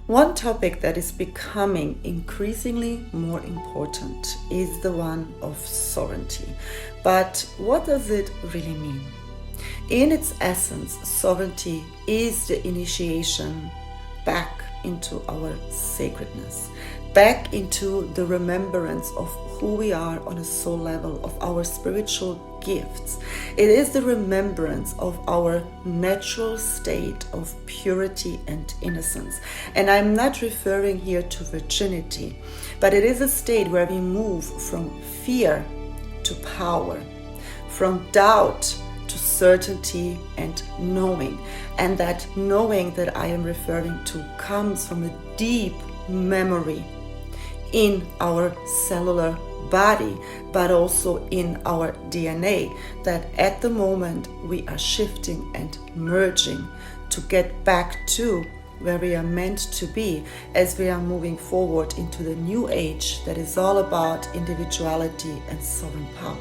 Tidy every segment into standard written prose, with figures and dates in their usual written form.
One topic that is becoming increasingly more important is the one of sovereignty. But what does it really mean? In its essence, sovereignty is the initiation back into our sacredness, back into the remembrance of who we are on a soul level, of our spiritual gifts. It is the remembrance of our natural state of purity and innocence. And I'm not referring here to virginity, but it is a state where we move from fear to power, from doubt to certainty and knowing. And that knowing that I am referring to comes from a deep memory in our cellular body, but also in our DNA, that at the moment we are shifting and merging to get back to where we are meant to be as we are moving forward into the new age that is all about individuality and sovereign power.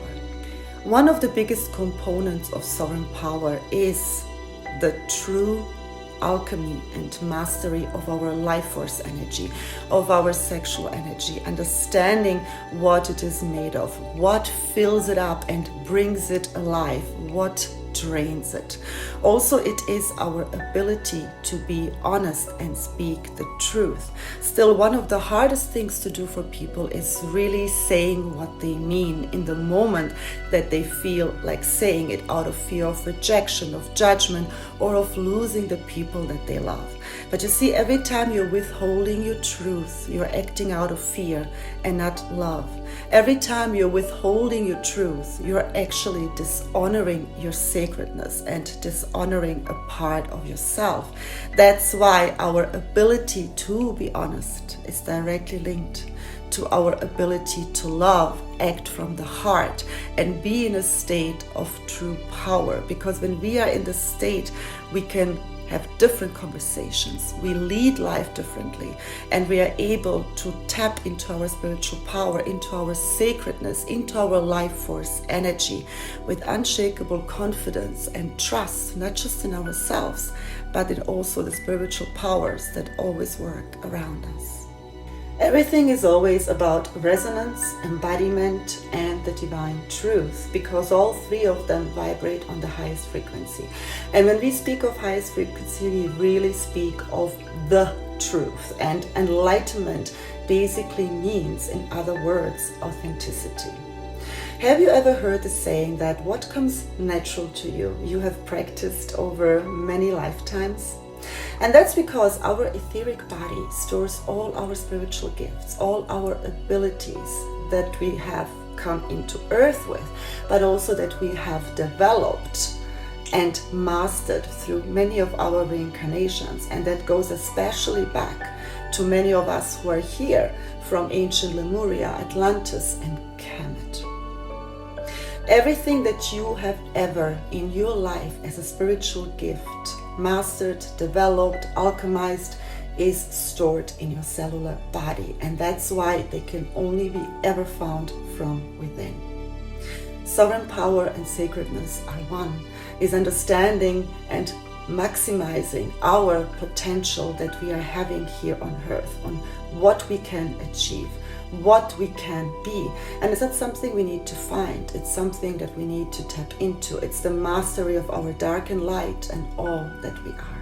One of the biggest components of sovereign power is the true alchemy and mastery of our life force energy, of our sexual energy, understanding what it is made of, what fills it up and brings it alive, what drains it. Also, it is our ability to be honest and speak the truth. Still, one of the hardest things to do for people is really saying what they mean in the moment that they feel like saying it, out of fear of rejection, of judgment, or of losing the people that they love. But you see, every time you're withholding your truth, you're acting out of fear and not love. Every time you're withholding your truth, you're actually dishonoring your sacredness and dishonoring a part of yourself. That's why our ability to be honest is directly linked to our ability to love, act from the heart, and be in a state of true power. Because when we are in the state, we can have different conversations, we lead life differently, and we are able to tap into our spiritual power, into our sacredness, into our life force energy with unshakable confidence and trust, not just in ourselves, but in also the spiritual powers that always work around us. Everything is always about resonance, embodiment, and the divine truth, because all three of them vibrate on the highest frequency. And when we speak of highest frequency, we really speak of the truth. And enlightenment basically means, in other words, authenticity. Have you ever heard the saying that what comes natural to you, you have practiced over many lifetimes? And that's because our etheric body stores all our spiritual gifts, all our abilities that we have come into earth with, but also that we have developed and mastered through many of our reincarnations. And that goes especially back to many of us who are here from ancient Lemuria, Atlantis, and Kemet. Everything that you have ever in your life as a spiritual gift mastered, developed, alchemized is stored in your cellular body, and that's why they can only be ever found from within. Sovereign power and sacredness are one, is understanding and maximizing our potential that we are having here on earth, on what we can achieve, what we can be. And it's not something we need to find, it's something that we need to tap into. It's the mastery of our dark and light and all that we are.